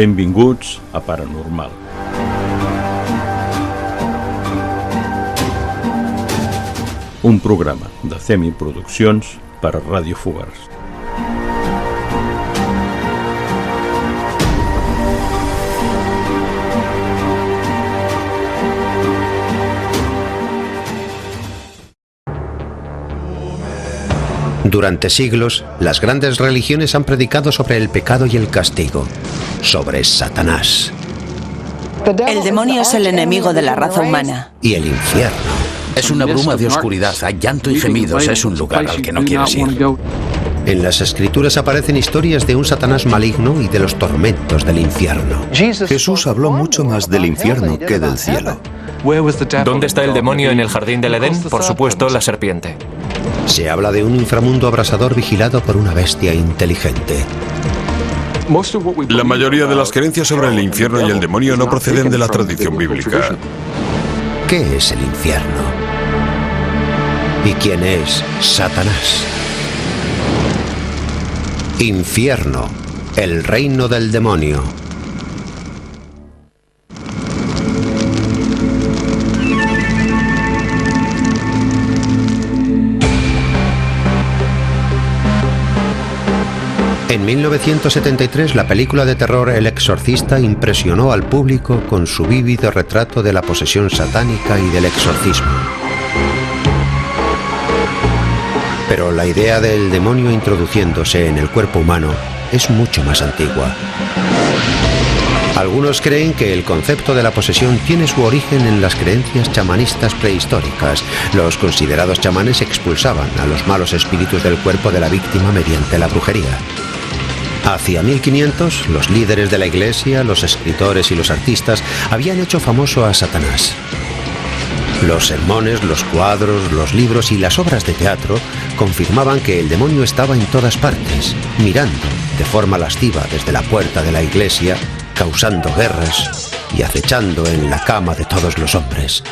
Benvinguts a Paranormal. Un programa de CEMI Produccions per a Ràdio Fogars. Durante siglos, las grandes religiones han predicado sobre el pecado y el castigo, sobre Satanás. El demonio es el enemigo de la raza humana. Y el infierno. Es una bruma de oscuridad, hay llanto y gemidos, es un lugar al que no quieres ir. En las Escrituras aparecen historias de un Satanás maligno y de los tormentos del infierno. Jesús habló mucho más del infierno que del cielo. ¿Dónde está el demonio en el jardín del Edén? Por supuesto, la serpiente. Se habla de un inframundo abrasador vigilado por una bestia inteligente. La mayoría de las creencias sobre el infierno y el demonio no proceden de la tradición bíblica. ¿Qué es el infierno? ¿Y quién es Satanás? Infierno, el reino del demonio. En 1973, la película de terror El Exorcista impresionó al público con su vívido retrato de la posesión satánica y del exorcismo. Pero la idea del demonio introduciéndose en el cuerpo humano es mucho más antigua. Algunos creen que el concepto de la posesión tiene su origen en las creencias chamanistas prehistóricas. Los considerados chamanes expulsaban a los malos espíritus del cuerpo de la víctima mediante la brujería. Hacia 1500, los líderes de la iglesia, los escritores y los artistas habían hecho famoso a Satanás. Los sermones, los cuadros, los libros y las obras de teatro confirmaban que el demonio estaba en todas partes, mirando de forma lasciva desde la puerta de la iglesia, causando guerras y acechando en la cama de todos los hombres.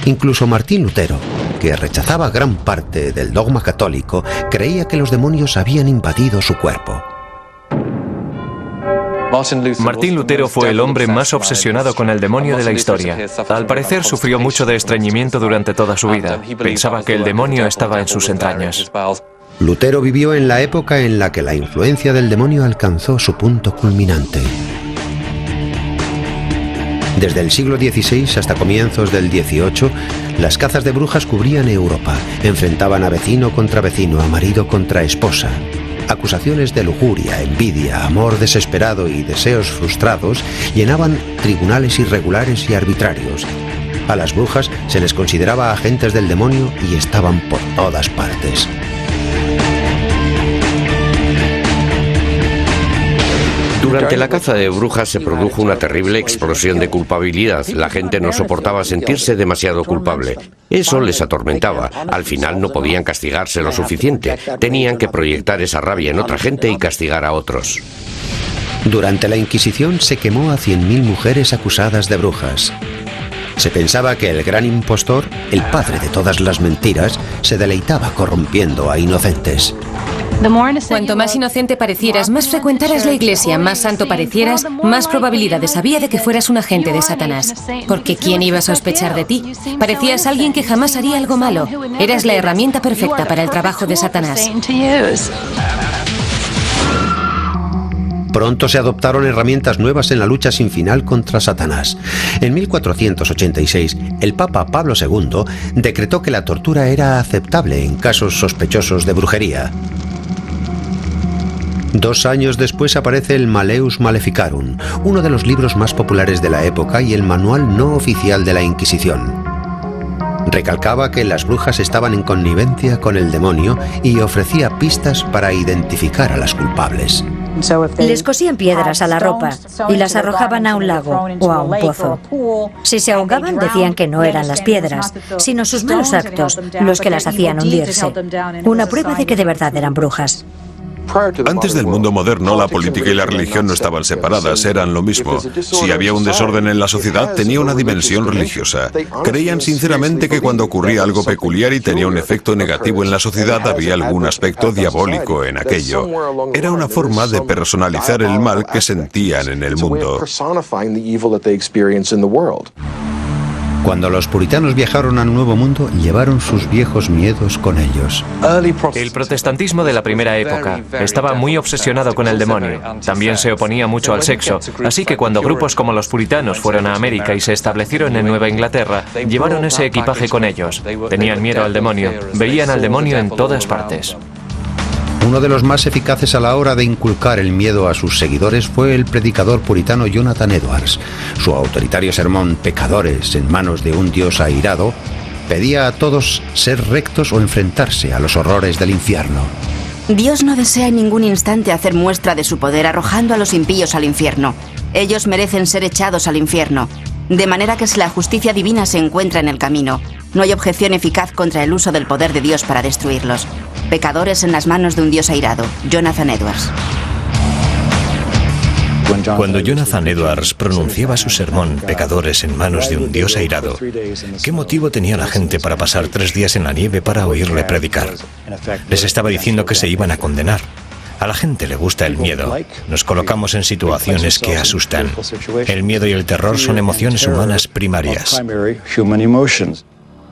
Incluso Martín Lutero, que rechazaba gran parte del dogma católico, creía que los demonios habían invadido su cuerpo. Martín Lutero fue el hombre más obsesionado con el demonio de la historia. Al parecer sufrió mucho de estreñimiento durante toda su vida. Pensaba que el demonio estaba en sus entrañas. Lutero vivió en la época en la que la influencia del demonio alcanzó su punto culminante. Desde el siglo XVI hasta comienzos del XVIII, las cazas de brujas cubrían Europa, enfrentaban a vecino contra vecino, a marido contra esposa. Acusaciones de lujuria, envidia, amor desesperado y deseos frustrados llenaban tribunales irregulares y arbitrarios. A las brujas se les consideraba agentes del demonio y estaban por todas partes. Durante la caza de brujas se produjo una terrible explosión de culpabilidad. La gente no soportaba sentirse demasiado culpable. Eso les atormentaba. Al final no podían castigarse lo suficiente. Tenían que proyectar esa rabia en otra gente y castigar a otros. Durante la Inquisición se quemó a 100.000 mujeres acusadas de brujas. Se pensaba que el gran impostor, el padre de todas las mentiras, se deleitaba corrompiendo a inocentes. Cuanto más inocente parecieras, más frecuentaras la iglesia, más santo parecieras, más probabilidades había de que fueras un agente de Satanás. Porque ¿quién iba a sospechar de ti? Parecías alguien que jamás haría algo malo. Eras la herramienta perfecta para el trabajo de Satanás. Pronto se adoptaron herramientas nuevas en la lucha sin final contra Satanás. En 1486, el Papa Pablo II decretó que la tortura era aceptable en casos sospechosos de brujería. 2 años después aparece el Malleus Maleficarum, uno de los libros más populares de la época y el manual no oficial de la Inquisición. Recalcaba que las brujas estaban en connivencia con el demonio y ofrecía pistas para identificar a las culpables. Les cosían piedras a la ropa y las arrojaban a un lago o a un pozo. Si se ahogaban, decían que no eran las piedras, sino sus malos actos los que las hacían hundirse. Una prueba de que de verdad eran brujas. Antes del mundo moderno, la política y la religión no estaban separadas, eran lo mismo. Si había un desorden en la sociedad, tenía una dimensión religiosa. Creían sinceramente que cuando ocurría algo peculiar y tenía un efecto negativo en la sociedad, había algún aspecto diabólico en aquello. Era una forma de personalizar el mal que sentían en el mundo. Cuando los puritanos viajaron al Nuevo Mundo, llevaron sus viejos miedos con ellos. El protestantismo de la primera época estaba muy obsesionado con el demonio. También se oponía mucho al sexo. Así que cuando grupos como los puritanos fueron a América y se establecieron en Nueva Inglaterra, llevaron ese equipaje con ellos. Tenían miedo al demonio. Veían al demonio en todas partes. Uno de los más eficaces a la hora de inculcar el miedo a sus seguidores fue el predicador puritano Jonathan Edwards. Su autoritario sermón "Pecadores en manos de un Dios airado" pedía a todos ser rectos o enfrentarse a los horrores del infierno. Dios no desea en ningún instante hacer muestra de su poder arrojando a los impíos al infierno. Ellos merecen ser echados al infierno. De manera que si la justicia divina se encuentra en el camino, no hay objeción eficaz contra el uso del poder de Dios para destruirlos. Pecadores en las manos de un Dios airado. Jonathan Edwards. Cuando Jonathan Edwards pronunciaba su sermón "Pecadores en manos de un Dios airado", ¿qué motivo tenía la gente para pasar 3 días en la nieve para oírle predicar? Les estaba diciendo que se iban a condenar. A la gente le gusta el miedo. Nos colocamos en situaciones que asustan. El miedo y el terror son emociones humanas primarias.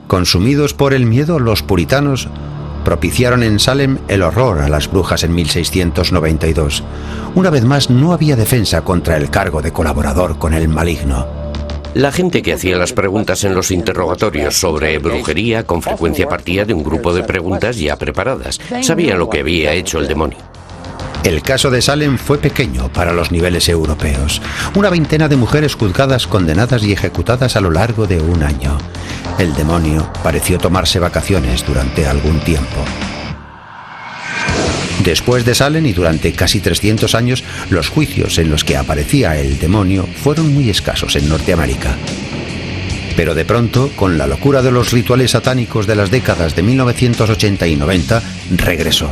Consumidos por el miedo, los puritanos propiciaron en Salem el horror a las brujas en 1692. Una vez más, no había defensa contra el cargo de colaborador con el maligno. La gente que hacía las preguntas en los interrogatorios sobre brujería con frecuencia partía de un grupo de preguntas ya preparadas. Sabía lo que había hecho el demonio. El caso de Salem fue pequeño para los niveles europeos. Una veintena de mujeres juzgadas, condenadas y ejecutadas a lo largo de un año. El demonio pareció tomarse vacaciones durante algún tiempo. Después de Salem y durante casi 300 años, los juicios en los que aparecía el demonio fueron muy escasos en Norteamérica. Pero de pronto, con la locura de los rituales satánicos de las décadas de 1980 y 90, regresó.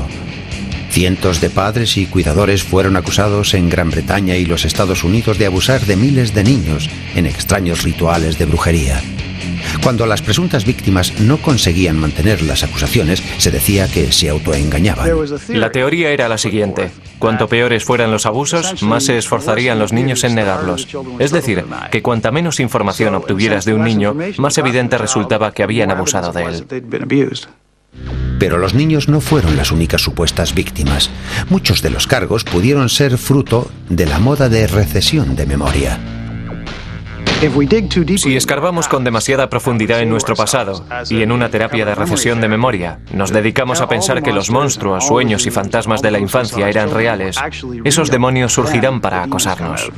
Cientos de padres y cuidadores fueron acusados en Gran Bretaña y los Estados Unidos de abusar de miles de niños en extraños rituales de brujería. Cuando las presuntas víctimas no conseguían mantener las acusaciones, se decía que se autoengañaban. La teoría era la siguiente: cuanto peores fueran los abusos, más se esforzarían los niños en negarlos. Es decir, que cuanta menos información obtuvieras de un niño, más evidente resultaba que habían abusado de él. Pero los niños no fueron las únicas supuestas víctimas. Muchos de los cargos pudieron ser fruto de la moda de recesión de memoria. Si escarbamos con demasiada profundidad en nuestro pasado y en una terapia de recesión de memoria, nos dedicamos a pensar que los monstruos, sueños y fantasmas de la infancia eran reales, esos demonios surgirán para acosarnos.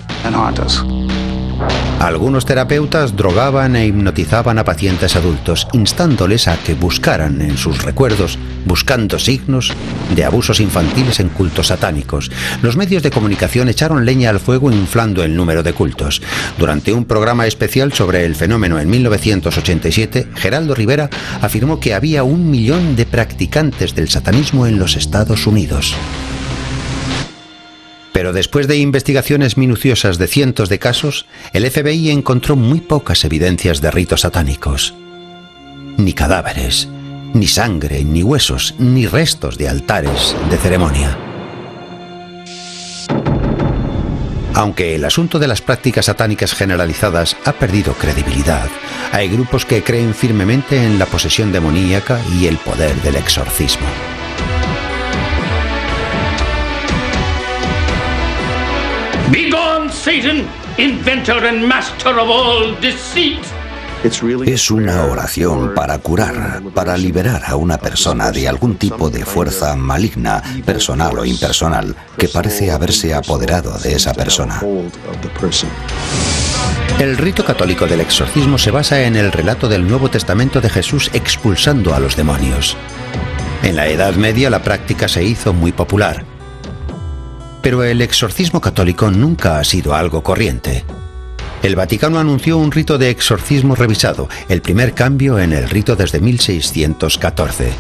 Algunos terapeutas drogaban e hipnotizaban a pacientes adultos, instándoles a que buscaran en sus recuerdos, buscando signos de abusos infantiles en cultos satánicos. Los medios de comunicación echaron leña al fuego inflando el número de cultos. Durante un programa especial sobre el fenómeno en 1987, Geraldo Rivera afirmó que había 1 millón de practicantes del satanismo en los Estados Unidos. Pero después de investigaciones minuciosas de cientos de casos, el FBI encontró muy pocas evidencias de ritos satánicos. Ni cadáveres, ni sangre, ni huesos, ni restos de altares de ceremonia. Aunque el asunto de las prácticas satánicas generalizadas ha perdido credibilidad, hay grupos que creen firmemente en la posesión demoníaca y el poder del exorcismo. Begone, Satan, inventor and master of all deceit. Es una oración para curar, para liberar a una persona de algún tipo de fuerza maligna, personal o impersonal, que parece haberse apoderado de esa persona. El rito católico del exorcismo se basa en el relato del Nuevo Testamento de Jesús expulsando a los demonios. En la Edad Media la práctica se hizo muy popular. Pero el exorcismo católico nunca ha sido algo corriente. El Vaticano anunció un rito de exorcismo revisado, el primer cambio en el rito desde 1614.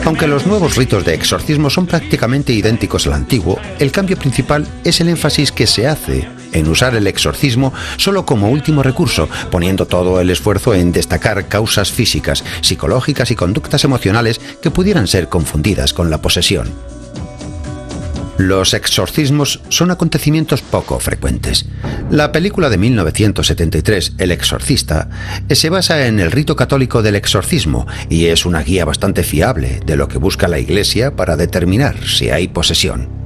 Aunque los nuevos ritos de exorcismo son prácticamente idénticos al antiguo, el cambio principal es el énfasis que se hace en usar el exorcismo solo como último recurso, poniendo todo el esfuerzo en destacar causas físicas, psicológicas y conductas emocionales que pudieran ser confundidas con la posesión. Los exorcismos son acontecimientos poco frecuentes. La película de 1973, El Exorcista, se basa en el rito católico del exorcismo y es una guía bastante fiable de lo que busca la Iglesia para determinar si hay posesión.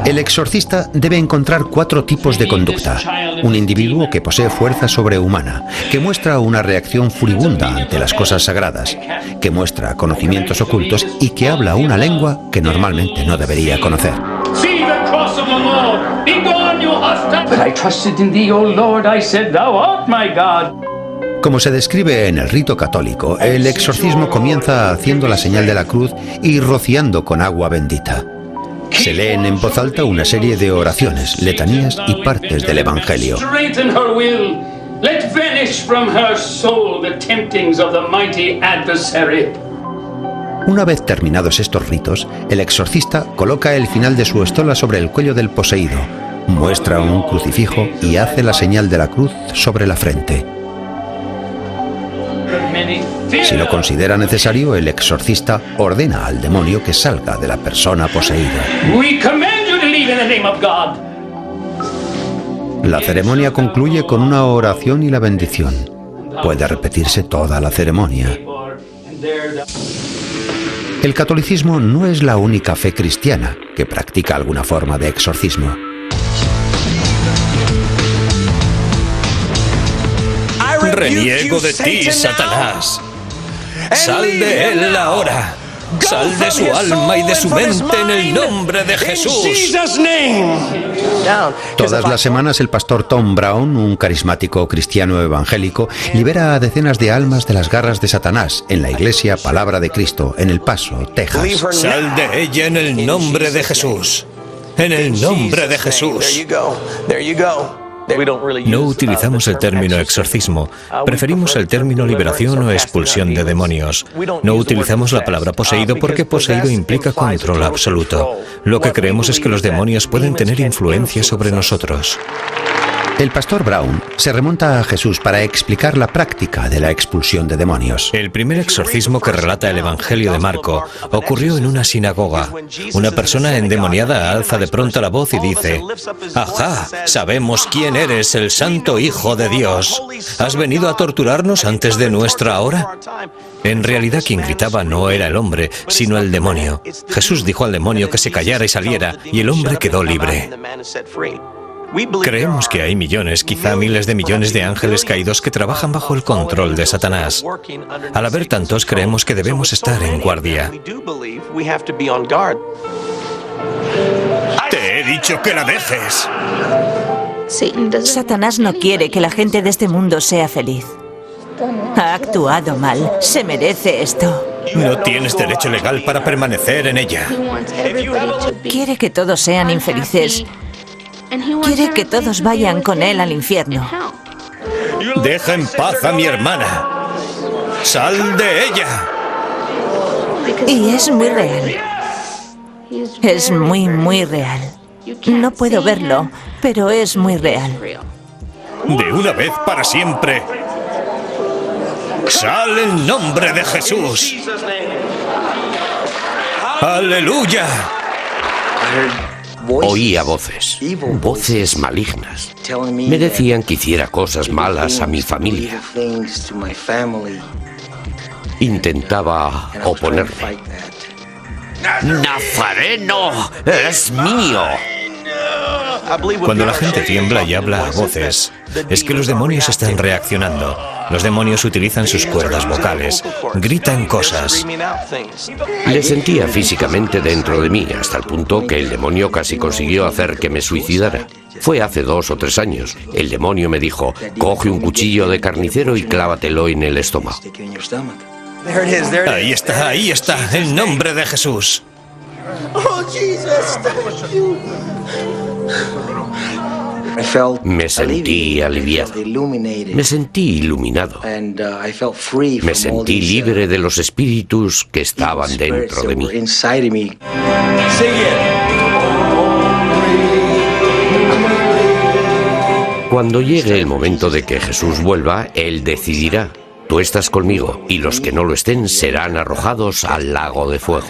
El exorcista debe encontrar 4 tipos de conducta. Un individuo que posee fuerza sobrehumana, que muestra una reacción furibunda ante las cosas sagradas, que muestra conocimientos ocultos y que habla una lengua que normalmente no debería conocer. Como se describe en el rito católico, el exorcismo comienza haciendo la señal de la cruz y rociando con agua bendita. Se leen en voz alta una serie de oraciones, letanías y partes del Evangelio. Una vez terminados estos ritos, el exorcista coloca el final de su estola sobre el cuello del poseído, muestra un crucifijo y hace la señal de la cruz sobre la frente. Si lo considera necesario, el exorcista ordena al demonio que salga de la persona poseída. La ceremonia concluye con una oración y la bendición. Puede repetirse toda la ceremonia. El catolicismo no es la única fe cristiana que practica alguna forma de exorcismo. Reniego de ti, Satanás. Sal de él ahora. Sal de su alma y de su mente en el nombre de Jesús. Todas las semanas el pastor Tom Brown, un carismático cristiano evangélico, libera a decenas de almas de las garras de Satanás en la iglesia Palabra de Cristo, en El Paso, Texas. Sal de ella en el nombre de Jesús. En el nombre de Jesús. No utilizamos el término exorcismo, preferimos el término liberación o expulsión de demonios. No utilizamos la palabra poseído porque poseído implica control absoluto. Lo que creemos es que los demonios pueden tener influencia sobre nosotros. El pastor Brown se remonta a Jesús para explicar la práctica de la expulsión de demonios. El primer exorcismo que relata el Evangelio de Marco ocurrió en una sinagoga. Una persona endemoniada alza de pronto la voz y dice: «Ajá, sabemos quién eres, el Santo Hijo de Dios. ¿Has venido a torturarnos antes de nuestra hora?». En realidad quien gritaba no era el hombre, sino el demonio. Jesús dijo al demonio que se callara y saliera, y el hombre quedó libre. Creemos que hay millones, quizá miles de millones de ángeles caídos que trabajan bajo el control de Satanás. Al haber tantos, creemos que debemos estar en guardia. Te he dicho que la dejes. Satanás no quiere que la gente de este mundo sea feliz. Ha actuado mal. Se merece esto. No tienes derecho legal para permanecer en ella. Quiere que todos sean infelices. Quiere que todos vayan con él al infierno. Deja en paz a mi hermana. Sal de ella. Y es muy real. Es muy, muy real. No puedo verlo, pero es muy real. De una vez para siempre. Sal en nombre de Jesús. ¡Aleluya! Oía voces, voces malignas. Me decían que hiciera cosas malas a mi familia. Intentaba oponerme. ¡Nazareno es mío! Cuando la gente tiembla y habla a voces, es que los demonios están reaccionando. Los demonios utilizan sus cuerdas vocales, gritan cosas. Le sentía físicamente dentro de mí, hasta el punto que el demonio casi consiguió hacer que me suicidara. Fue hace 2 o 3 años. El demonio me dijo: coge un cuchillo de carnicero y clávatelo en el estómago. Ahí está, en nombre de Jesús. Me sentí aliviado. Me sentí iluminado. Me sentí libre de los espíritus que estaban dentro de mí. Cuando llegue el momento de que Jesús vuelva, Él decidirá: tú estás conmigo, y los que no lo estén serán arrojados al lago de fuego.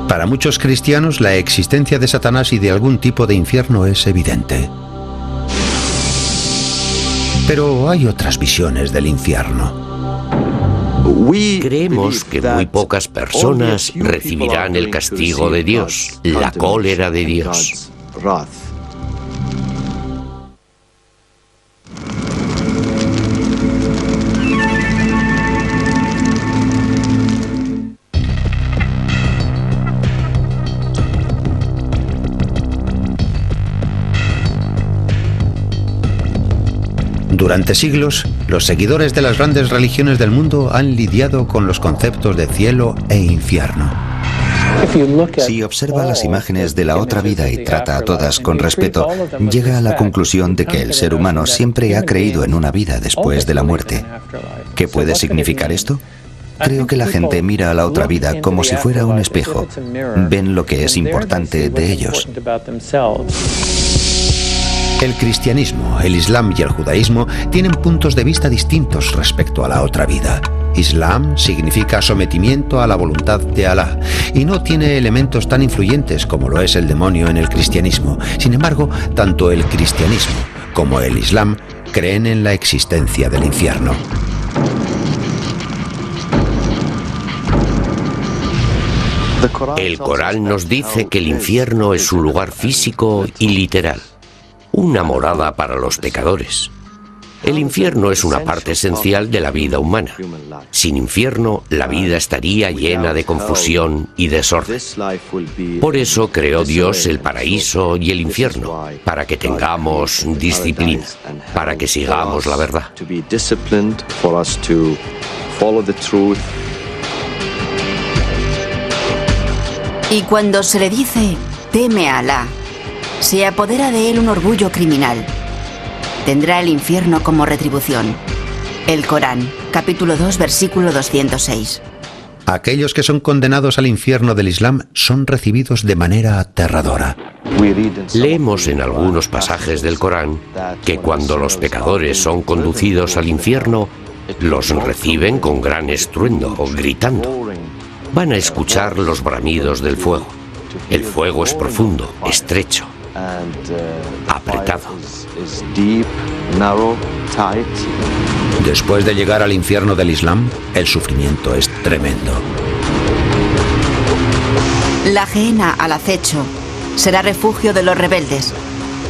Para muchos cristianos, la existencia de Satanás y de algún tipo de infierno es evidente. Pero hay otras visiones del infierno. Creemos que muy pocas personas recibirán el castigo de Dios, la cólera de Dios. Durante siglos, los seguidores de las grandes religiones del mundo han lidiado con los conceptos de cielo e infierno. Si observa las imágenes de la otra vida y trata a todas con respeto, llega a la conclusión de que el ser humano siempre ha creído en una vida después de la muerte. ¿Qué puede significar esto? Creo que la gente mira a la otra vida como si fuera un espejo. Ven lo que es importante de ellos. El cristianismo, el islam y el judaísmo tienen puntos de vista distintos respecto a la otra vida. Islam significa sometimiento a la voluntad de Alá y no tiene elementos tan influyentes como lo es el demonio en el cristianismo. Sin embargo, tanto el cristianismo como el islam creen en la existencia del infierno. El Corán nos dice que el infierno es un lugar físico y literal, una morada para los pecadores. El infierno es una parte esencial de la vida humana. Sin infierno, la vida estaría llena de confusión y desorden. Por eso creó Dios el paraíso y el infierno, para que tengamos disciplina, para que sigamos la verdad. Y cuando se le dice, teme a Alá, se apodera de él un orgullo criminal. Tendrá el infierno como retribución. El Corán, capítulo 2, versículo 206. Aquellos que son condenados al infierno del Islam son recibidos de manera aterradora. Leemos en algunos pasajes del Corán que cuando los pecadores son conducidos al infierno, los reciben con gran estruendo, gritando. Van a escuchar los bramidos del fuego. El fuego es profundo, estrecho, apretado. Después de llegar al infierno del Islam, el sufrimiento es tremendo. La Gehenna al acecho será refugio de los rebeldes,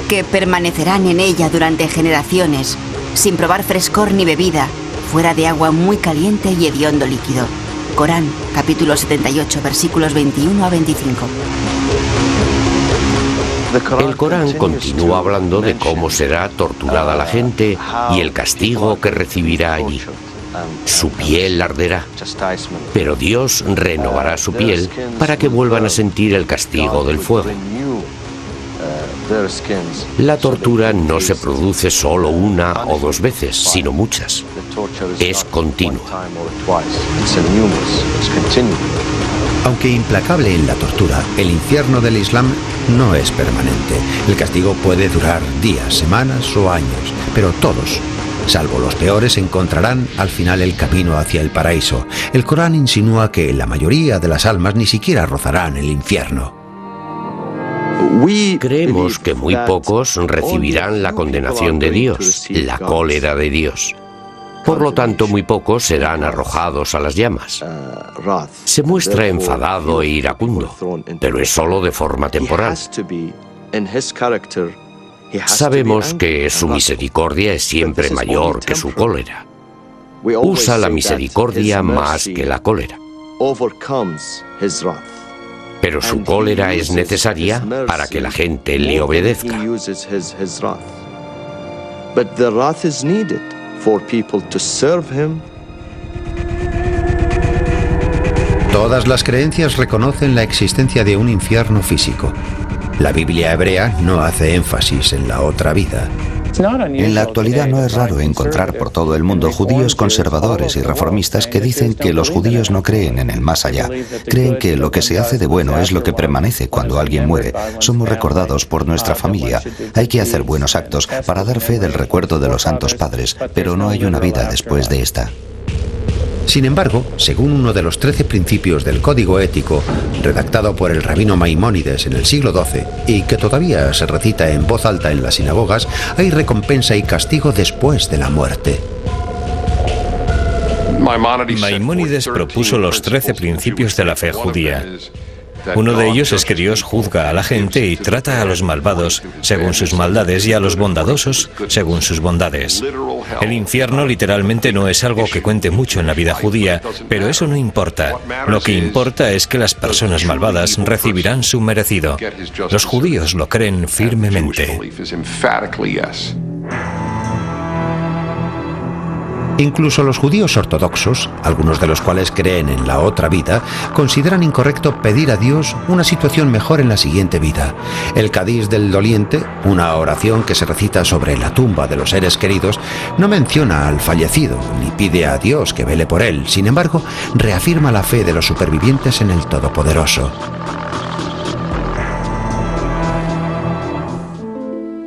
que permanecerán en ella durante generaciones, sin probar frescor ni bebida, fuera de agua muy caliente y hediondo líquido. Corán, capítulo 78, versículos 21 a 25. El Corán continúa hablando de cómo será torturada la gente y el castigo que recibirá allí. Su piel arderá, pero Dios renovará su piel para que vuelvan a sentir el castigo del fuego. La tortura no se produce solo una o dos veces, sino muchas. Es continua. Aunque implacable en la tortura, el infierno del Islam no es permanente. El castigo puede durar días, semanas o años, pero todos, salvo los peores, encontrarán al final el camino hacia el paraíso. El Corán insinúa que la mayoría de las almas ni siquiera rozarán el infierno. Creemos que muy pocos recibirán la condenación de Dios, la cólera de Dios. Por lo tanto, muy pocos serán arrojados a las llamas. Se muestra enfadado e iracundo, pero es solo de forma temporal. Sabemos que su misericordia es siempre mayor que su cólera. Usa la misericordia más que la cólera. Pero su cólera es necesaria para que la gente le obedezca. Todas las creencias reconocen la existencia de un infierno físico. La Biblia hebrea no hace énfasis en la otra vida. En la actualidad no es raro encontrar por todo el mundo judíos conservadores y reformistas que dicen que los judíos no creen en el más allá. Creen que lo que se hace de bueno es lo que permanece cuando alguien muere. Somos recordados por nuestra familia. Hay que hacer buenos actos para dar fe del recuerdo de los santos padres, pero no hay una vida después de esta. Sin embargo, según uno de los 13 principios del Código Ético, redactado por el rabino Maimónides en el siglo XII y que todavía se recita en voz alta en las sinagogas, hay recompensa y castigo después de la muerte. Maimónides propuso los 13 principios de la fe judía. Uno de ellos es que Dios juzga a la gente y trata a los malvados según sus maldades y a los bondadosos según sus bondades. El infierno literalmente no es algo que cuente mucho en la vida judía, pero eso no importa. Lo que importa es que las personas malvadas recibirán su merecido. Los judíos lo creen firmemente. Incluso los judíos ortodoxos, algunos de los cuales creen en la otra vida, consideran incorrecto pedir a Dios una situación mejor en la siguiente vida. El Kadís del doliente, una oración que se recita sobre la tumba de los seres queridos, no menciona al fallecido ni pide a Dios que vele por él. Sin embargo, reafirma la fe de los supervivientes en el Todopoderoso.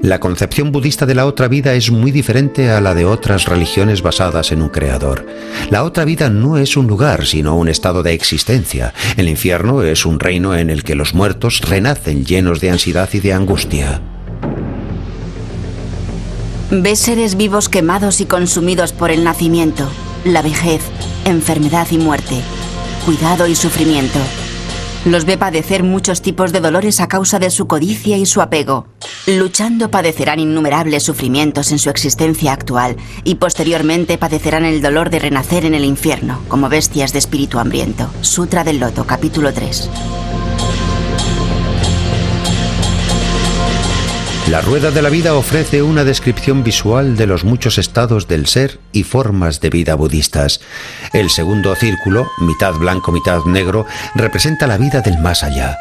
La concepción budista de la otra vida es muy diferente a la de otras religiones basadas en un creador. La otra vida no es un lugar, sino un estado de existencia. El infierno es un reino en el que los muertos renacen llenos de ansiedad y de angustia. Ves seres vivos quemados y consumidos por el nacimiento, la vejez, enfermedad y muerte, cuidado y sufrimiento. Los ve padecer muchos tipos de dolores a causa de su codicia y su apego. Luchando padecerán innumerables sufrimientos en su existencia actual y posteriormente padecerán el dolor de renacer en el infierno, como bestias de espíritu hambriento. Sutra del Loto, capítulo 3. La Rueda de la Vida ofrece una descripción visual de los muchos estados del ser y formas de vida budistas. El segundo círculo, mitad blanco, mitad negro, representa la vida del más allá.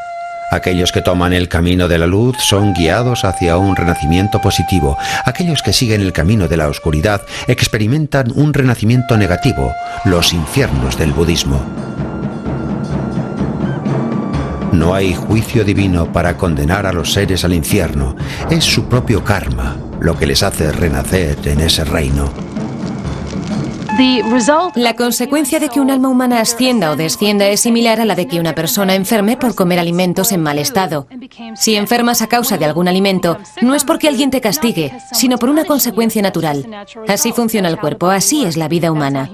Aquellos que toman el camino de la luz son guiados hacia un renacimiento positivo. Aquellos que siguen el camino de la oscuridad experimentan un renacimiento negativo, los infiernos del budismo. No hay juicio divino para condenar a los seres al infierno. Es su propio karma lo que les hace renacer en ese reino. La consecuencia de que un alma humana ascienda o descienda es similar a la de que una persona enferme por comer alimentos en mal estado. Si enfermas a causa de algún alimento, no es porque alguien te castigue, sino por una consecuencia natural. Así funciona el cuerpo, así es la vida humana.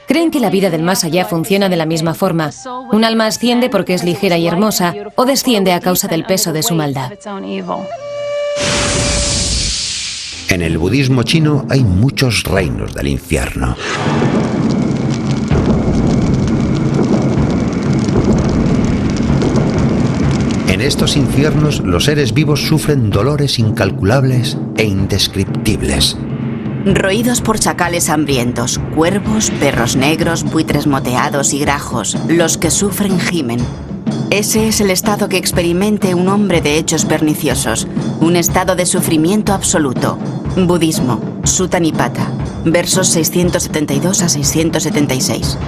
Creen que la vida del más allá funciona de la misma forma. Un alma asciende porque es ligera y hermosa, o desciende a causa del peso de su maldad. En el budismo chino hay muchos reinos del infierno. En estos infiernos, los seres vivos sufren dolores incalculables e indescriptibles. Roídos por chacales hambrientos, cuervos, perros negros, buitres moteados y grajos, los que sufren gimen. Ese es el estado que experimente un hombre de hechos perniciosos, un estado de sufrimiento absoluto. Budismo, Sutta Nipata, versos 672 a 676.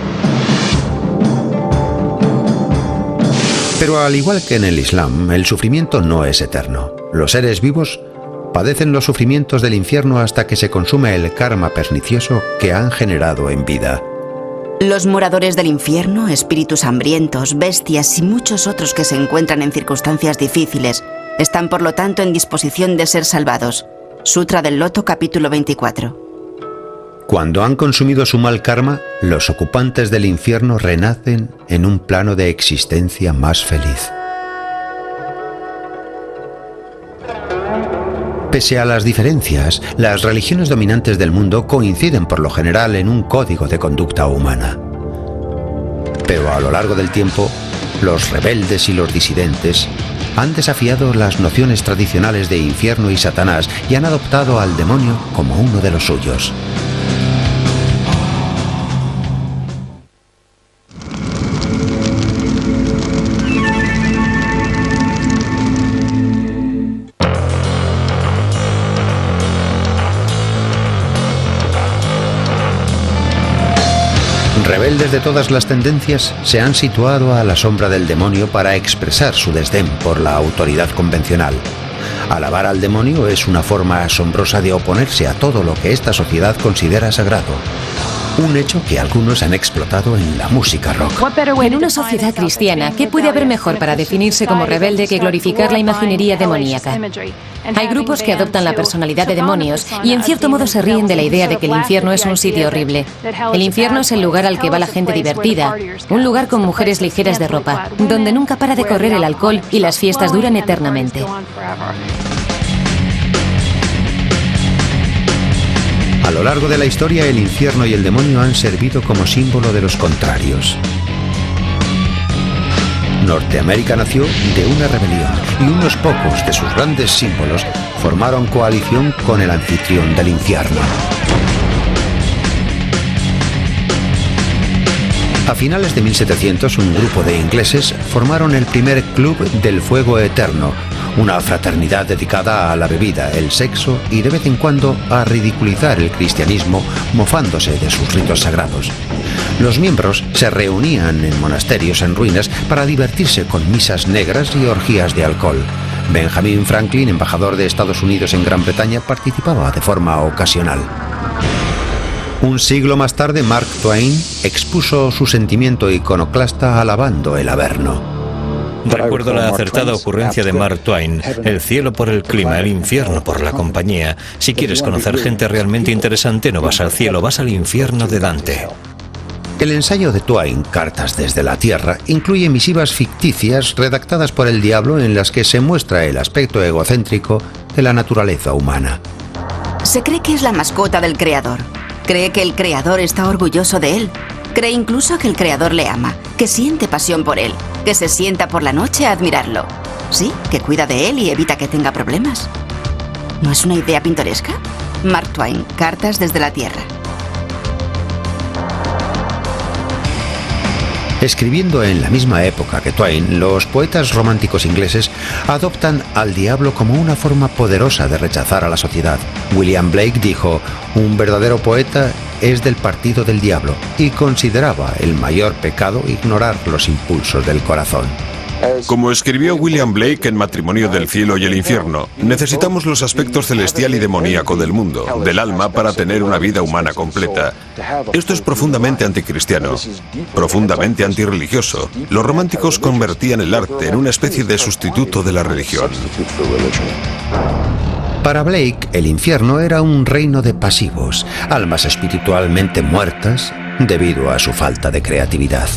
Pero al igual que en el Islam, el sufrimiento no es eterno. Los seres vivos padecen los sufrimientos del infierno hasta que se consume el karma pernicioso que han generado en vida. Los moradores del infierno, espíritus hambrientos, bestias y muchos otros que se encuentran en circunstancias difíciles, están por lo tanto en disposición de ser salvados. Sutra del Loto, capítulo 24. Cuando han consumido su mal karma, los ocupantes del infierno renacen en un plano de existencia más feliz. Pese a las diferencias, las religiones dominantes del mundo coinciden por lo general en un código de conducta humana. Pero a lo largo del tiempo, los rebeldes y los disidentes han desafiado las nociones tradicionales de infierno y Satanás y han adoptado al demonio como uno de los suyos. – rebeldes de todas las tendencias se han situado a la sombra del demonio para expresar su desdén por la autoridad convencional. Alabar al demonio es una forma asombrosa de oponerse a todo lo que esta sociedad considera sagrado. Un hecho que algunos han explotado en la música rock. En una sociedad cristiana, ¿qué puede haber mejor para definirse como rebelde que glorificar la imaginería demoníaca? Hay grupos que adoptan la personalidad de demonios y en cierto modo se ríen de la idea de que el infierno es un sitio horrible. El infierno es el lugar al que va la gente divertida, un lugar con mujeres ligeras de ropa, donde nunca para de correr el alcohol y las fiestas duran eternamente. A lo largo de la historia, el infierno y el demonio han servido como símbolo de los contrarios. Norteamérica nació de una rebelión y unos pocos de sus grandes símbolos formaron coalición con el anfitrión del infierno. A finales de 1700, un grupo de ingleses formaron el primer Club del Fuego Eterno, una fraternidad dedicada a la bebida, el sexo y de vez en cuando a ridiculizar el cristianismo, mofándose de sus ritos sagrados. Los miembros se reunían en monasterios en ruinas para divertirse con misas negras y orgías de alcohol. Benjamin Franklin, embajador de Estados Unidos en Gran Bretaña, participaba de forma ocasional. Un siglo más tarde, Mark Twain expuso su sentimiento iconoclasta alabando el Averno. Recuerdo la acertada ocurrencia de Mark Twain: el cielo por el clima, el infierno por la compañía. Si quieres conocer gente realmente interesante, no vas al cielo, vas al infierno de Dante. El ensayo de Twain, Cartas desde la Tierra, incluye misivas ficticias redactadas por el diablo en las que se muestra el aspecto egocéntrico de la naturaleza humana. Se cree que es la mascota del creador. Cree que el creador está orgulloso de él. Cree incluso que el creador le ama, que siente pasión por él, que se sienta por la noche a admirarlo. Sí, que cuida de él y evita que tenga problemas. ¿No es una idea pintoresca? Mark Twain, Cartas desde la Tierra. Escribiendo en la misma época que Twain, los poetas románticos ingleses adoptan al diablo como una forma poderosa de rechazar a la sociedad. William Blake dijo: un verdadero poeta es del partido del diablo, y consideraba el mayor pecado ignorar los impulsos del corazón. Como escribió William Blake en Matrimonio del Cielo y el Infierno, necesitamos los aspectos celestial y demoníaco del mundo, del alma, para tener una vida humana completa. Esto es profundamente anticristiano, profundamente antirreligioso. Los románticos convertían el arte en una especie de sustituto de la religión. Para Blake, el infierno era un reino de pasivos, almas espiritualmente muertas debido a su falta de creatividad.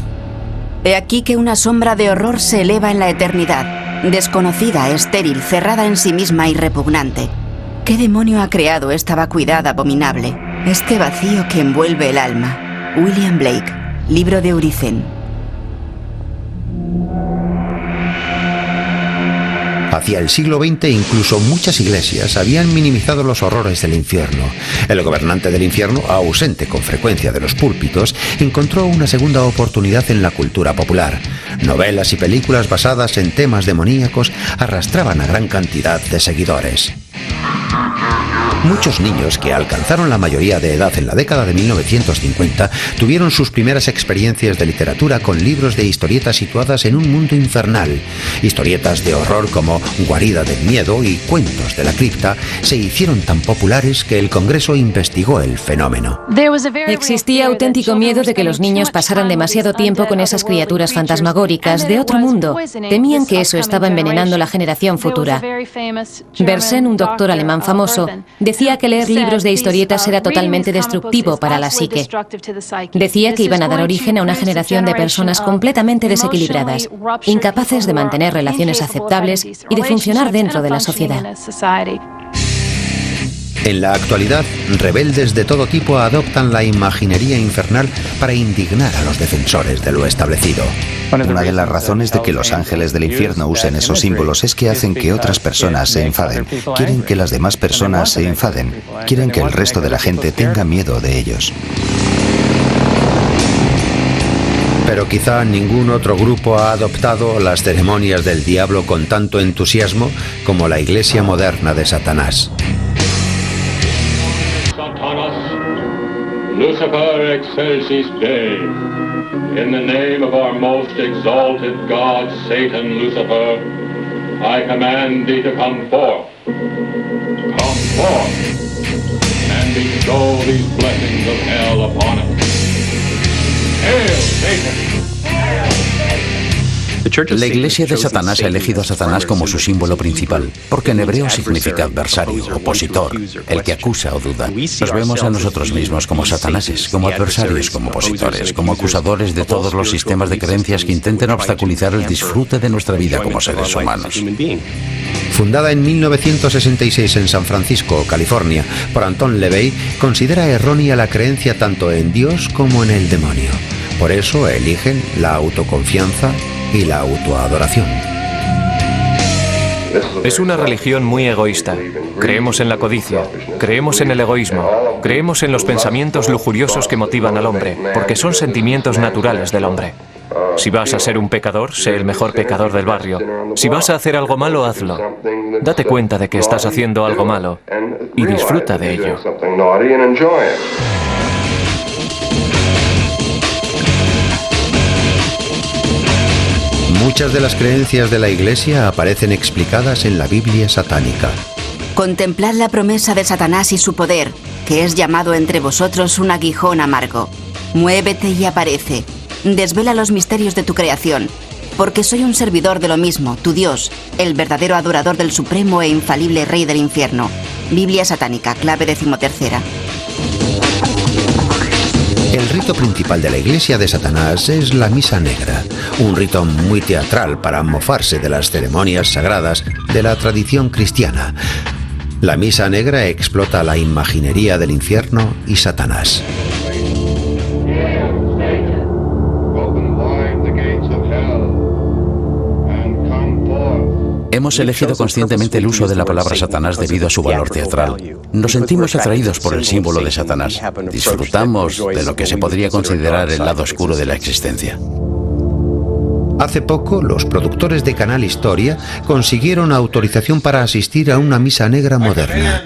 He aquí que una sombra de horror se eleva en la eternidad, desconocida, estéril, cerrada en sí misma y repugnante. ¿Qué demonio ha creado esta vacuidad abominable? Este vacío que envuelve el alma. William Blake, libro de Uricén. Hacia el siglo XX, incluso muchas iglesias habían minimizado los horrores del infierno. El gobernante del infierno, ausente con frecuencia de los púlpitos, encontró una segunda oportunidad en la cultura popular. Novelas y películas basadas en temas demoníacos arrastraban a gran cantidad de seguidores. Muchos niños que alcanzaron la mayoría de edad en la década de 1950 tuvieron sus primeras experiencias de literatura con libros de historietas situadas en un mundo infernal. Historietas de horror como Guarida del Miedo y Cuentos de la Cripta se hicieron tan populares que el Congreso investigó el fenómeno. Existía auténtico miedo de que los niños pasaran demasiado tiempo con esas criaturas fantasmagóricas de otro mundo. Temían que eso estaba envenenando la generación futura. Bersen, un doctor alemán famoso, decía que leer libros de historietas era totalmente destructivo para la psique. Decía que iban a dar origen a una generación de personas completamente desequilibradas, incapaces de mantener relaciones aceptables y de funcionar dentro de la sociedad. En la actualidad, rebeldes de todo tipo adoptan la imaginería infernal para indignar a los defensores de lo establecido. Una de las razones de que los ángeles del infierno usen esos símbolos es que hacen que otras personas se enfaden. Quieren que las demás personas se enfaden. Quieren que el resto de la gente tenga miedo de ellos. Pero quizá ningún otro grupo ha adoptado las ceremonias del diablo con tanto entusiasmo como la iglesia moderna de Satanás. Lucifer excelsis Dei. In the name of our most exalted God, Satan, Lucifer, I command thee to come forth. Come forth, and bestow these blessings of hell upon us. Hail, Satan! La Iglesia de Satanás ha elegido a Satanás como su símbolo principal, porque en hebreo significa adversario, opositor, el que acusa o duda. Nos vemos a nosotros mismos como satanáses, como adversarios, como opositores, como acusadores de todos los sistemas de creencias que intenten obstaculizar el disfrute de nuestra vida como seres humanos. Fundada en 1966 en San Francisco, California, por Anton LaVey, considera errónea la creencia tanto en Dios como en el demonio. Por eso eligen la autoconfianza y la autoadoración. Es una religión muy egoísta. Creemos en la codicia, creemos en el egoísmo, creemos en los pensamientos lujuriosos que motivan al hombre, porque son sentimientos naturales del hombre. Si vas a ser un pecador, sé el mejor pecador del barrio. Si vas a hacer algo malo, hazlo. Date cuenta de que estás haciendo algo malo y disfruta de ello. Muchas de las creencias de la Iglesia aparecen explicadas en la Biblia satánica. Contemplad la promesa de Satanás y su poder, que es llamado entre vosotros un aguijón amargo. Muévete y aparece. Desvela los misterios de tu creación, porque soy un servidor de lo mismo, tu Dios, el verdadero adorador del supremo e infalible Rey del infierno. Biblia satánica, clave 13ª. El rito principal de la Iglesia de Satanás es la Misa Negra, un rito muy teatral para mofarse de las ceremonias sagradas de la tradición cristiana. La Misa Negra explota la imaginería del infierno y Satanás. Hemos elegido conscientemente el uso de la palabra Satanás debido a su valor teatral. Nos sentimos atraídos por el símbolo de Satanás. Disfrutamos de lo que se podría considerar el lado oscuro de la existencia. Hace poco, los productores de Canal Historia consiguieron autorización para asistir a una misa negra moderna,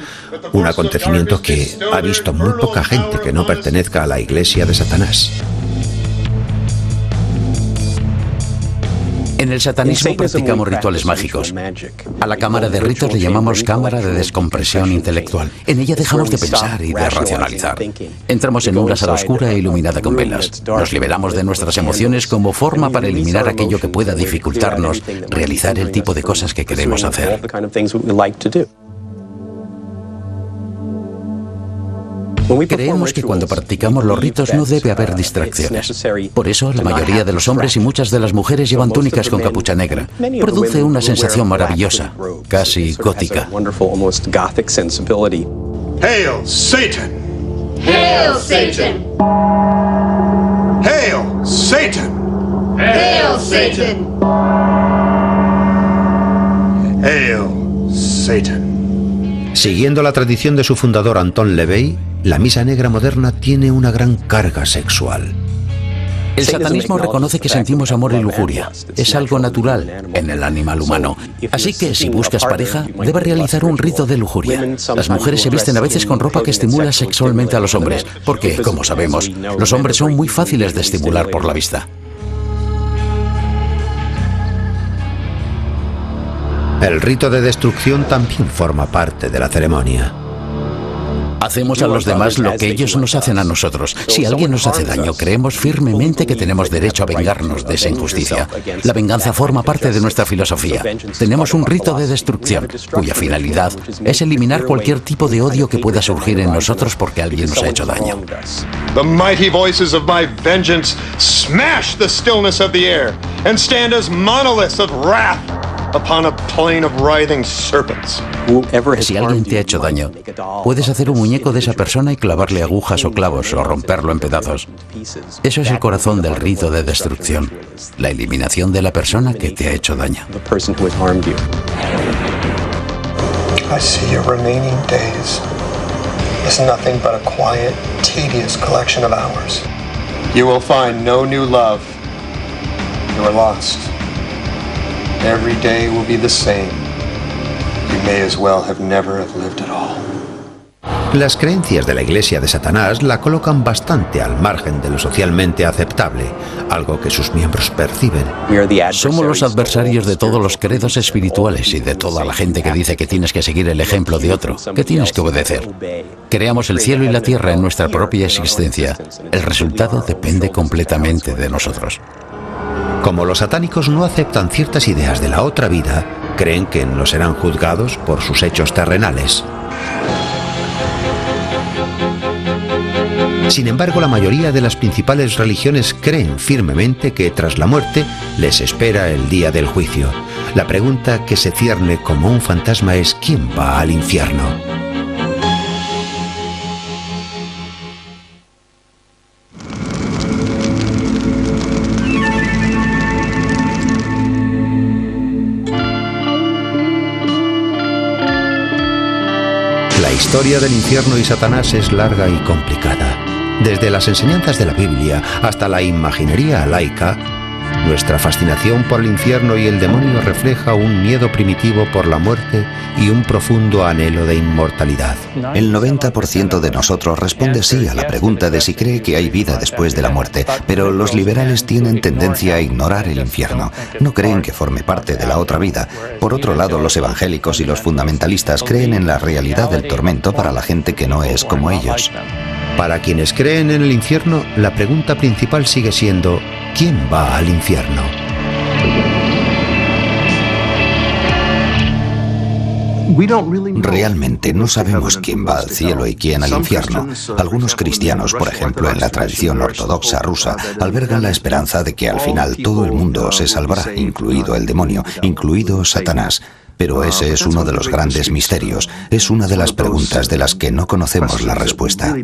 un acontecimiento que ha visto muy poca gente que no pertenezca a la Iglesia de Satanás. En el satanismo practicamos rituales mágicos. A la cámara de ritos le llamamos cámara de descompresión intelectual. En ella dejamos de pensar y de racionalizar. Entramos en una sala oscura e iluminada con velas. Nos liberamos de nuestras emociones como forma para eliminar aquello que pueda dificultarnos realizar el tipo de cosas que queremos hacer. Creemos que cuando practicamos los ritos no debe haber distracciones. Por eso, la mayoría de los hombres y muchas de las mujeres llevan túnicas con capucha negra. Produce una sensación maravillosa, casi gótica. Hail, Satan! Hail, Satan! Hail, Satan! Hail, Satan! Hail, Satan! Siguiendo la tradición de su fundador Anton LaVey, la misa negra moderna tiene una gran carga sexual. El satanismo reconoce que sentimos amor y lujuria. Es algo natural en el animal humano. Así que si buscas pareja, debes realizar un rito de lujuria. Las mujeres se visten a veces con ropa que estimula sexualmente a los hombres, porque, como sabemos, los hombres son muy fáciles de estimular por la vista. El rito de destrucción también forma parte de la ceremonia. Hacemos a los demás lo que ellos nos hacen a nosotros. Si alguien nos hace daño, creemos firmemente que tenemos derecho a vengarnos de esa injusticia. La venganza forma parte de nuestra filosofía. Tenemos un rito de destrucción, cuya finalidad es eliminar cualquier tipo de odio que pueda surgir en nosotros porque alguien nos ha hecho daño. The mighty voices of my vengeance smash the stillness of the air and stand as monoliths of wrath upon a plain of writhing serpents. Si alguien te ha hecho daño, puedes hacer un muñeco de esa persona y clavarle agujas o clavos o romperlo en pedazos. Eso es el corazón del rito de destrucción, la eliminación de la persona que te ha hecho daño. I see your remaining days is nothing but a quiet, tedious collection of hours. You will find no new love. You are lost. Every day will be the same. You may as well have never have lived at all. Las creencias de la Iglesia de Satanás la colocan bastante al margen de lo socialmente aceptable, algo que sus miembros perciben. Somos los adversarios de todos los credos espirituales y de toda la gente que dice que tienes que seguir el ejemplo de otro, que tienes que obedecer. Creamos el cielo y la tierra en nuestra propia existencia. El resultado depende completamente de nosotros. Como los satánicos no aceptan ciertas ideas de la otra vida, creen que no serán juzgados por sus hechos terrenales. Sin embargo, la mayoría de las principales religiones creen firmemente que tras la muerte les espera el día del juicio. La pregunta que se cierne como un fantasma es ¿quién va al infierno? La historia del infierno y Satanás es larga y complicada. Desde las enseñanzas de la Biblia hasta la imaginería laica, nuestra fascinación por el infierno y el demonio refleja un miedo primitivo por la muerte y un profundo anhelo de inmortalidad. El 90% de nosotros responde sí a la pregunta de si cree que hay vida después de la muerte, pero los liberales tienen tendencia a ignorar el infierno. No creen que forme parte de la otra vida. Por otro lado, los evangélicos y los fundamentalistas creen en la realidad del tormento para la gente que no es como ellos. Para quienes creen en el infierno, la pregunta principal sigue siendo ¿quién va al infierno? Realmente no sabemos quién va al cielo y quién al infierno. Algunos cristianos, por ejemplo, en la tradición ortodoxa rusa, albergan la esperanza de que al final todo el mundo se salvará, incluido el demonio, incluido Satanás. Pero ese es uno de los grandes misterios. Es una de las preguntas de las que no conocemos la respuesta.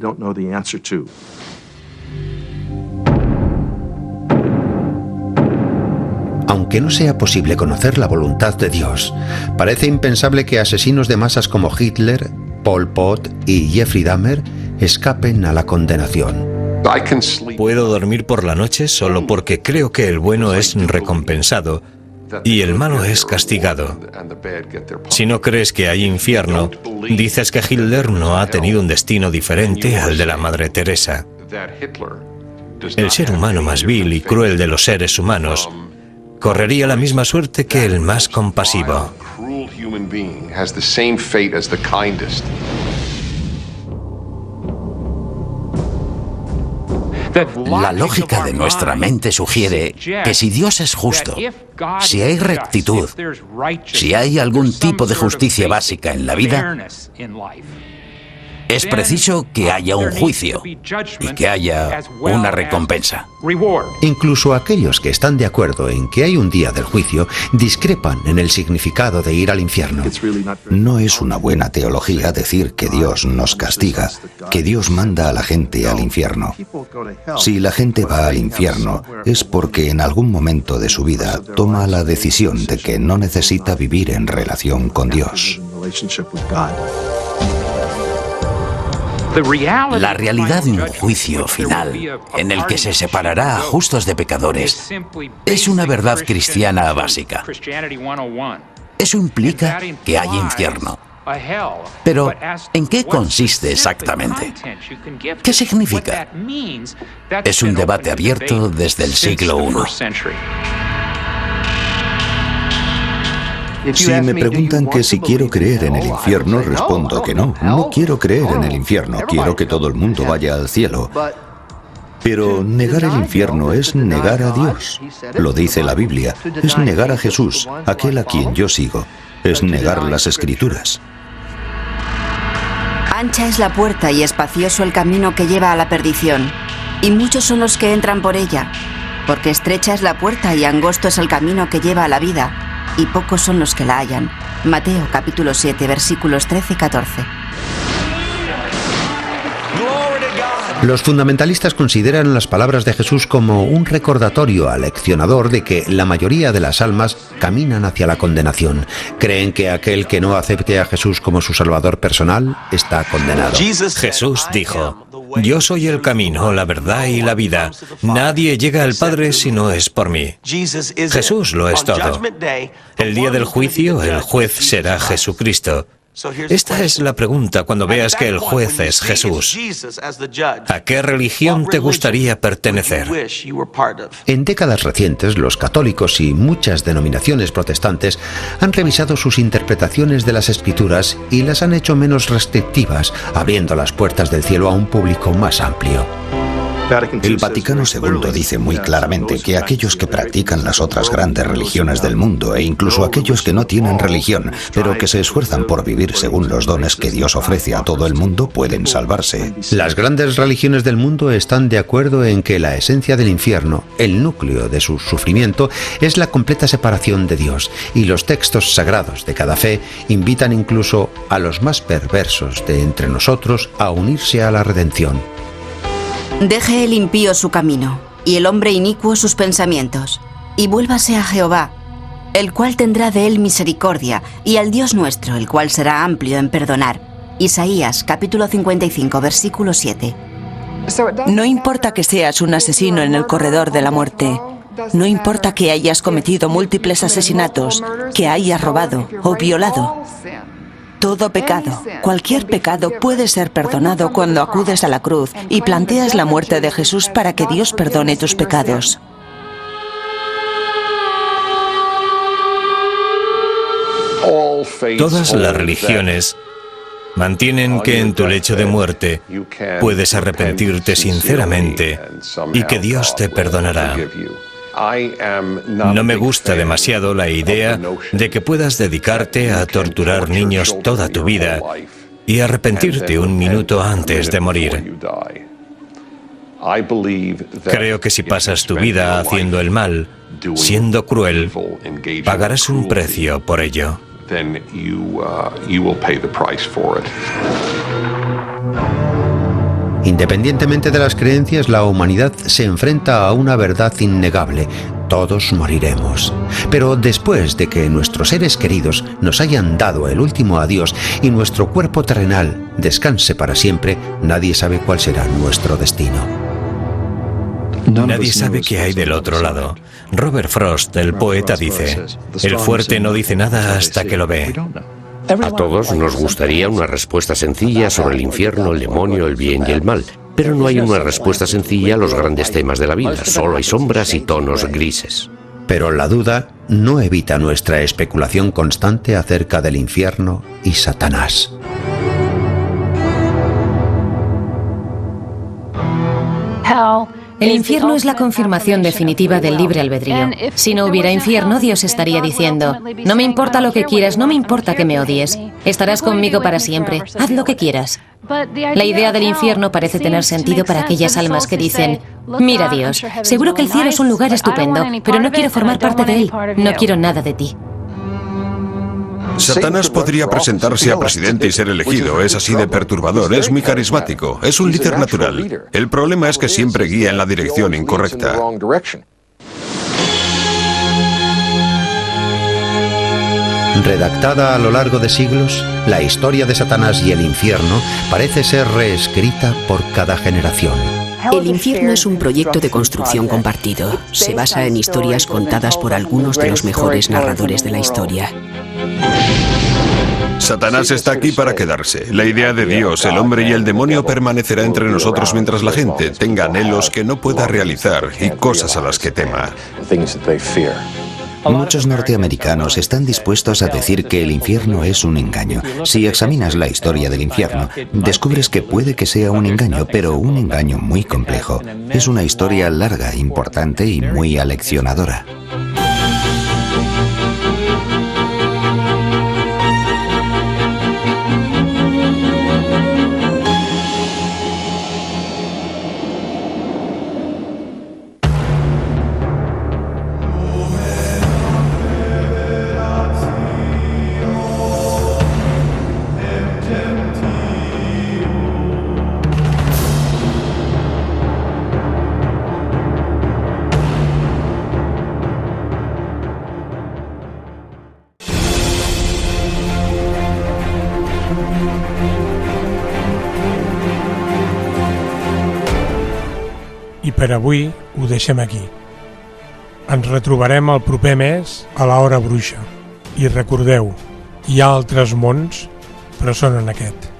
Aunque no sea posible conocer la voluntad de Dios, parece impensable que asesinos de masas como Hitler, Pol Pot y Jeffrey Dahmer escapen a la condenación. Puedo dormir por la noche solo porque creo que el bueno es recompensado y el malo es castigado. Si no crees que hay infierno, dices que Hitler no ha tenido un destino diferente al de la Madre Teresa. El ser humano más vil y cruel de los seres humanos correría la misma suerte que el más compasivo. La lógica de nuestra mente sugiere que si Dios es justo, si hay rectitud, si hay algún tipo de justicia básica en la vida, es preciso que haya un juicio y que haya una recompensa. Incluso aquellos que están de acuerdo en que hay un día del juicio discrepan en el significado de ir al infierno. No es una buena teología decir que Dios nos castiga, que Dios manda a la gente al infierno. Si la gente va al infierno es porque en algún momento de su vida toma la decisión de que no necesita vivir en relación con Dios. La realidad de un juicio final, en el que se separará a justos de pecadores, es una verdad cristiana básica. Eso implica que hay infierno. Pero, ¿en qué consiste exactamente? ¿Qué significa? Es un debate abierto desde el siglo I. Si me preguntan que si quiero creer en el infierno, respondo que no. No quiero creer en el infierno, quiero que todo el mundo vaya al cielo. Pero negar el infierno es negar a Dios. Lo dice la Biblia. Es negar a Jesús, aquel a quien yo sigo. Es negar las Escrituras. Ancha es la puerta y espacioso el camino que lleva a la perdición, y muchos son los que entran por ella, porque estrecha es la puerta y angosto es el camino que lleva a la vida, y pocos son los que la hallan. Mateo capítulo 7, versículos 13 y 14. Los fundamentalistas consideran las palabras de Jesús como un recordatorio aleccionador de que la mayoría de las almas caminan hacia la condenación. Creen que aquel que no acepte a Jesús como su salvador personal está condenado. Jesús dijo: Yo soy el camino, la verdad y la vida. Nadie llega al Padre si no es por mí. Jesús lo es todo. El día del juicio, el juez será Jesucristo. Esta es la pregunta cuando veas que el juez es Jesús. ¿A qué religión te gustaría pertenecer? En décadas recientes, los católicos y muchas denominaciones protestantes han revisado sus interpretaciones de las Escrituras y las han hecho menos restrictivas, abriendo las puertas del cielo a un público más amplio. El Vaticano II dice muy claramente que aquellos que practican las otras grandes religiones del mundo, e incluso aquellos que no tienen religión, pero que se esfuerzan por vivir según los dones que Dios ofrece a todo el mundo, pueden salvarse. Las grandes religiones del mundo están de acuerdo en que la esencia del infierno, el núcleo de su sufrimiento, es la completa separación de Dios, y los textos sagrados de cada fe invitan incluso a los más perversos de entre nosotros a unirse a la redención. Deje el impío su camino, y el hombre inicuo sus pensamientos, y vuélvase a Jehová, el cual tendrá de él misericordia, y al Dios nuestro, el cual será amplio en perdonar. Isaías, capítulo 55, versículo 7. No importa que seas un asesino en el corredor de la muerte. No importa que hayas cometido múltiples asesinatos, que hayas robado o violado. Todo pecado, cualquier pecado puede ser perdonado cuando acudes a la cruz y planteas la muerte de Jesús para que Dios perdone tus pecados. Todas las religiones mantienen que en tu lecho de muerte puedes arrepentirte sinceramente y que Dios te perdonará. No me gusta demasiado la idea de que puedas dedicarte a torturar niños toda tu vida y arrepentirte un minuto antes de morir. Creo que si pasas tu vida haciendo el mal, siendo cruel, pagarás un precio por ello. Independientemente de las creencias, la humanidad se enfrenta a una verdad innegable. Todos moriremos. Pero después de que nuestros seres queridos nos hayan dado el último adiós y nuestro cuerpo terrenal descanse para siempre, nadie sabe cuál será nuestro destino. Nadie sabe qué hay del otro lado. Robert Frost, el poeta, dice: el fuerte no dice nada hasta que lo ve. A todos nos gustaría una respuesta sencilla sobre el infierno, el demonio, el bien y el mal. Pero no hay una respuesta sencilla a los grandes temas de la vida. Solo hay sombras y tonos grises. Pero la duda no evita nuestra especulación constante acerca del infierno y Satanás. El infierno es la confirmación definitiva del libre albedrío. Si no hubiera infierno, Dios estaría diciendo: no me importa lo que quieras, no me importa que me odies. Estarás conmigo para siempre. Haz lo que quieras. La idea del infierno parece tener sentido para aquellas almas que dicen: mira, Dios, seguro que el cielo es un lugar estupendo, pero no quiero formar parte de él. No quiero nada de ti. Satanás podría presentarse a presidente y ser elegido. Es así de perturbador, es muy carismático, es un líder natural. El problema es que siempre guía en la dirección incorrecta. Redactada a lo largo de siglos, la historia de Satanás y el infierno parece ser reescrita por cada generación. El infierno es un proyecto de construcción compartido. Se basa en historias contadas por algunos de los mejores narradores de la historia. Satanás está aquí para quedarse. La idea de Dios, el hombre y el demonio permanecerá entre nosotros mientras la gente tenga anhelos que no pueda realizar y cosas a las que tema. Muchos norteamericanos están dispuestos a decir que el infierno es un engaño. Si examinas la historia del infierno, descubres que puede que sea un engaño, pero un engaño muy complejo. Es una historia larga, importante y muy aleccionadora. I per avui ho deixem aquí. Ens retrobarem el proper mes a l'Hora Bruixa. I recordeu, hi ha altres mons però són en aquest.